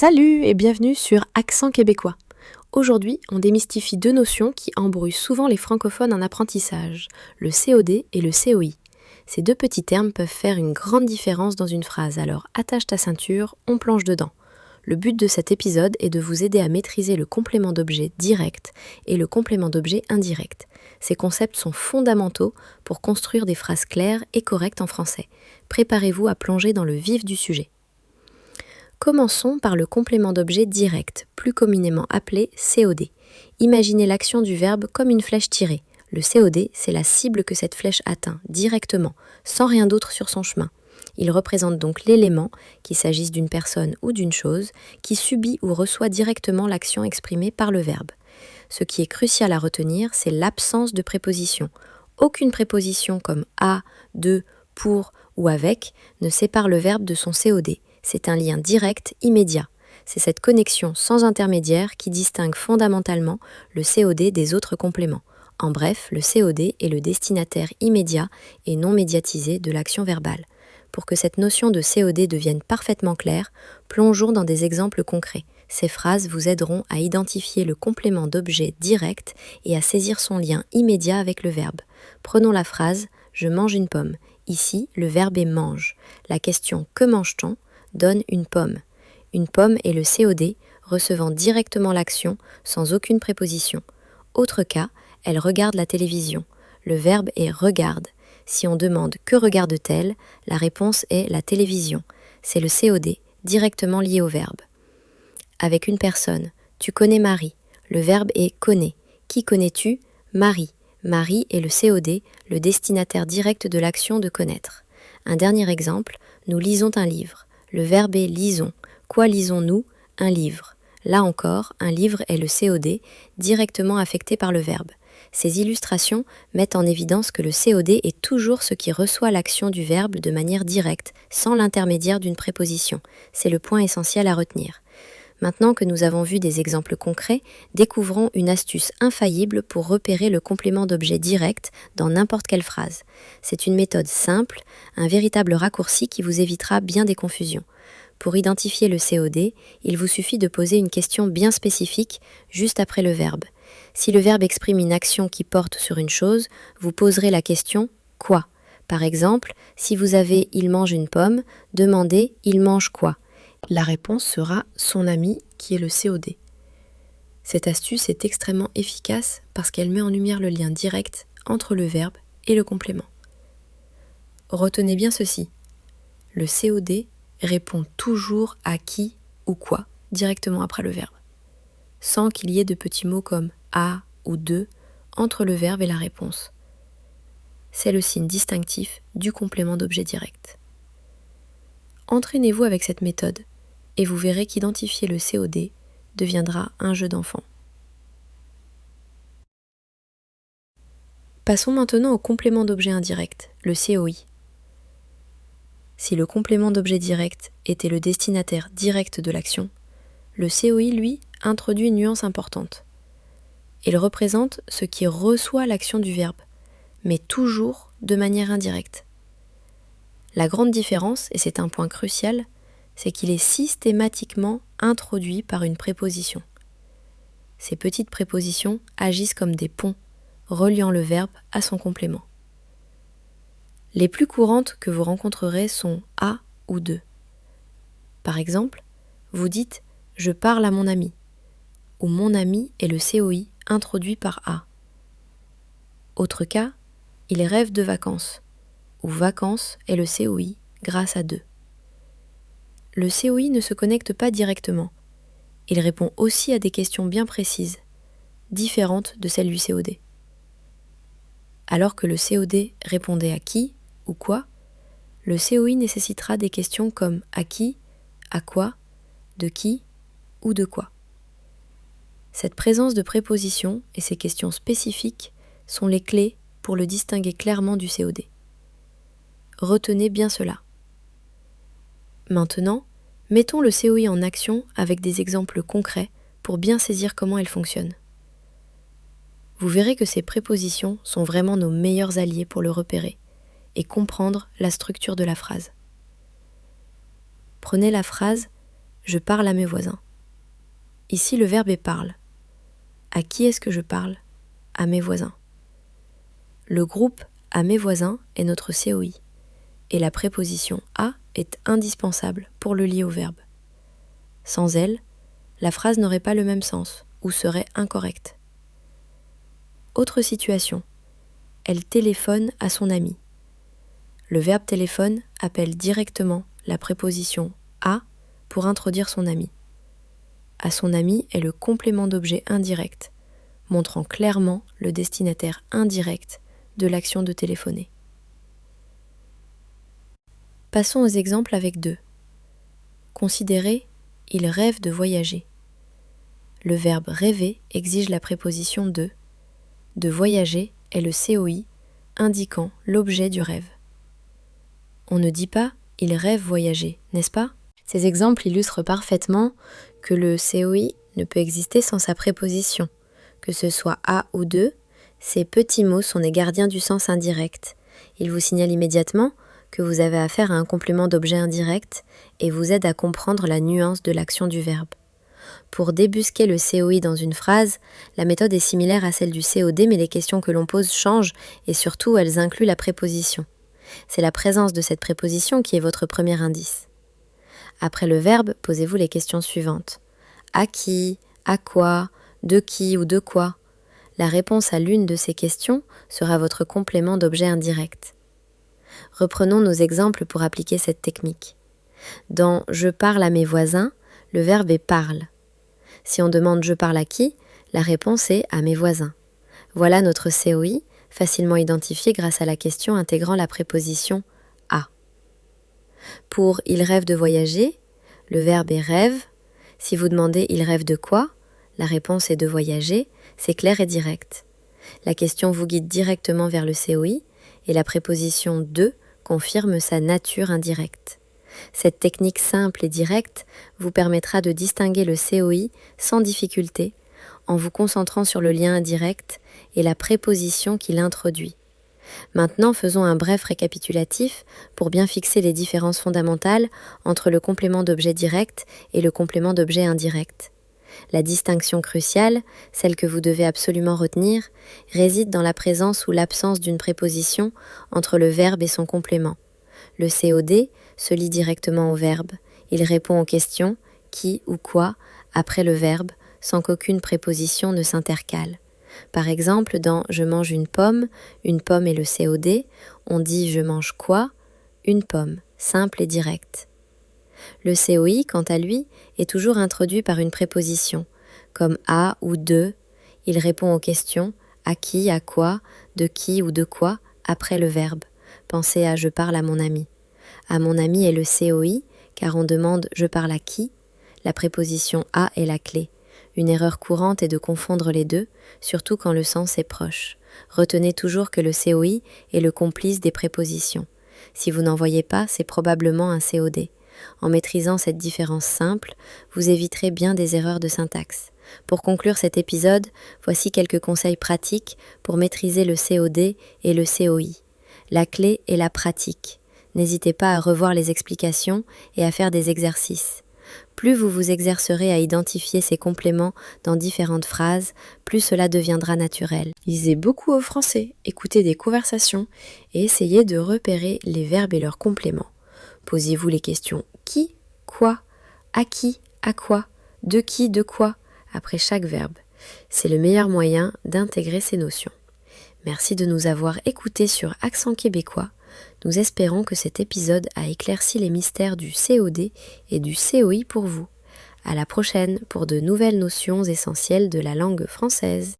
Salut et bienvenue sur Accent québécois. Aujourd'hui, on démystifie deux notions qui embrouillent souvent les francophones en apprentissage, le COD et le COI. Ces deux petits termes peuvent faire une grande différence dans une phrase, alors attache ta ceinture, on plonge dedans. Le but de cet épisode est de vous aider à maîtriser le complément d'objet direct et le complément d'objet indirect. Ces concepts sont fondamentaux pour construire des phrases claires et correctes en français. Préparez-vous à plonger dans le vif du sujet. Commençons par le complément d'objet direct, plus communément appelé COD. Imaginez l'action du verbe comme une flèche tirée. Le COD, c'est la cible que cette flèche atteint, directement, sans rien d'autre sur son chemin. Il représente donc l'élément, qu'il s'agisse d'une personne ou d'une chose, qui subit ou reçoit directement l'action exprimée par le verbe. Ce qui est crucial à retenir, c'est l'absence de préposition. Aucune préposition comme à, de, pour ou avec ne sépare le verbe de son COD. C'est un lien direct, immédiat. C'est cette connexion sans intermédiaire qui distingue fondamentalement le COD des autres compléments. En bref, le COD est le destinataire immédiat et non médiatisé de l'action verbale. Pour que cette notion de COD devienne parfaitement claire, plongeons dans des exemples concrets. Ces phrases vous aideront à identifier le complément d'objet direct et à saisir son lien immédiat avec le verbe. Prenons la phrase « Je mange une pomme ». Ici, le verbe est « mange ». La question « Que mange-t-on » donne une pomme. Une pomme est le COD, recevant directement l'action sans aucune préposition. Autre cas, elle regarde la télévision. Le verbe est « regarde ». Si on demande « Que regarde-t-elle ?» la réponse est « la télévision ». C'est le COD, directement lié au verbe. Avec une personne, tu connais Marie. Le verbe est « connais ». Qui connais-tu ? Marie. Marie est le COD, le destinataire direct de l'action de connaître. Un dernier exemple, nous lisons un livre. Le verbe est « lisons ». Quoi lisons-nous ? Un livre. Là encore, un livre est le COD, directement affecté par le verbe. Ces illustrations mettent en évidence que le COD est toujours ce qui reçoit l'action du verbe de manière directe, sans l'intermédiaire d'une préposition. C'est le point essentiel à retenir. Maintenant que nous avons vu des exemples concrets, découvrons une astuce infaillible pour repérer le complément d'objet direct dans n'importe quelle phrase. C'est une méthode simple, un véritable raccourci qui vous évitera bien des confusions. Pour identifier le COD, il vous suffit de poser une question bien spécifique juste après le verbe. Si le verbe exprime une action qui porte sur une chose, vous poserez la question « quoi ?» Par exemple, si vous avez « il mange une pomme », demandez « il mange quoi ?» La réponse sera « son ami » qui est le COD. Cette astuce est extrêmement efficace parce qu'elle met en lumière le lien direct entre le verbe et le complément. Retenez bien ceci, le COD répond toujours à qui ou quoi directement après le verbe, sans qu'il y ait de petits mots comme à ou de entre le verbe et la réponse. C'est le signe distinctif du complément d'objet direct. Entraînez-vous avec cette méthode et vous verrez qu'identifier le COD deviendra un jeu d'enfant. Passons maintenant au complément d'objet indirect, le COI. Si le complément d'objet direct était le destinataire direct de l'action, le COI, lui, introduit une nuance importante. Il représente ce qui reçoit l'action du verbe, mais toujours de manière indirecte. La grande différence, et c'est un point crucial, c'est qu'il est systématiquement introduit par une préposition. Ces petites prépositions agissent comme des ponts, reliant le verbe à son complément. Les plus courantes que vous rencontrerez sont à ou de. Par exemple, vous dites « je parle à mon ami » ou « mon ami » est le COI introduit par à. Autre cas, il rêve de vacances ou vacances est le COI grâce à de. Le COI ne se connecte pas directement. Il répond aussi à des questions bien précises, différentes de celles du COD. Alors que le COD répondait à qui ou quoi, le COI nécessitera des questions comme à qui, à quoi, de qui ou de quoi. Cette présence de prépositions et ces questions spécifiques sont les clés pour le distinguer clairement du COD. Retenez bien cela. Maintenant, mettons le COI en action avec des exemples concrets pour bien saisir comment elle fonctionne. Vous verrez que ces prépositions sont vraiment nos meilleurs alliés pour le repérer et comprendre la structure de la phrase. Prenez la phrase je parle à mes voisins. Ici, le verbe est parle. À qui est-ce que je parle? À mes voisins. Le groupe à mes voisins est notre COI et la préposition à est indispensable pour le lier au verbe. Sans elle, la phrase n'aurait pas le même sens ou serait incorrecte. Autre situation. Elle téléphone à son ami. Le verbe téléphone appelle directement la préposition à pour introduire son ami. À son ami est le complément d'objet indirect, montrant clairement le destinataire indirect de l'action de téléphoner. Passons aux exemples avec deux. Considérez « il rêve de voyager ». Le verbe rêver exige la préposition de. De voyager est le COI indiquant l'objet du rêve. On ne dit pas « il rêve voyager », n'est-ce pas? Ces exemples illustrent parfaitement que le COI ne peut exister sans sa préposition. Que ce soit à ou de, ces petits mots sont des gardiens du sens indirect. Ils vous signalent immédiatement que vous avez affaire à un complément d'objet indirect et vous aident à comprendre la nuance de l'action du verbe. Pour débusquer le COI dans une phrase, la méthode est similaire à celle du COD, mais les questions que l'on pose changent et surtout elles incluent la préposition. C'est la présence de cette préposition qui est votre premier indice. Après le verbe, posez-vous les questions suivantes. À qui? À quoi? De qui ou de quoi? La réponse à l'une de ces questions sera votre complément d'objet indirect. Reprenons nos exemples pour appliquer cette technique. Dans « je parle à mes voisins », le verbe est « parle ». Si on demande « je parle à qui », la réponse est « à mes voisins ». Voilà notre COI, facilement identifié grâce à la question intégrant la préposition « à ». Pour « il rêve de voyager », le verbe est « rêve ». Si vous demandez « il rêve de quoi », la réponse est « de voyager », c'est clair et direct. La question vous guide directement vers le COI et la préposition « de » confirme sa nature indirecte. Cette technique simple et directe vous permettra de distinguer le COI sans difficulté en vous concentrant sur le lien indirect et la préposition qui l'introduit. Maintenant, faisons un bref récapitulatif pour bien fixer les différences fondamentales entre le complément d'objet direct et le complément d'objet indirect. La distinction cruciale, celle que vous devez absolument retenir, réside dans la présence ou l'absence d'une préposition entre le verbe et son complément. Le COD se lie directement au verbe. Il répond aux questions « qui » ou « quoi » après le verbe, sans qu'aucune préposition ne s'intercale. Par exemple, dans « je mange une pomme » est le COD, on dit « je mange quoi ?» Une pomme, simple et direct. Le COI, quant à lui, est toujours introduit par une préposition, comme « à » ou « de ». Il répond aux questions « à qui » ? « à quoi » ? « de qui » ou « de quoi » après le verbe. Pensez à « je parle à mon ami ». À mon ami est le COI, car on demande « je parle à qui ?» La préposition « à » est la clé. Une erreur courante est de confondre les deux, surtout quand le sens est proche. Retenez toujours que le COI est le complice des prépositions. Si vous n'en voyez pas, c'est probablement un COD. En maîtrisant cette différence simple, vous éviterez bien des erreurs de syntaxe. Pour conclure cet épisode, voici quelques conseils pratiques pour maîtriser le COD et le COI. La clé est la pratique. N'hésitez pas à revoir les explications et à faire des exercices. Plus vous vous exercerez à identifier ces compléments dans différentes phrases, plus cela deviendra naturel. Lisez beaucoup au français, écoutez des conversations et essayez de repérer les verbes et leurs compléments. Posez-vous les questions qui, quoi, à qui, à quoi, de qui, de quoi, après chaque verbe. C'est le meilleur moyen d'intégrer ces notions. Merci de nous avoir écoutés sur Accent québécois. Nous espérons que cet épisode a éclairci les mystères du COD et du COI pour vous. À la prochaine pour de nouvelles notions essentielles de la langue française.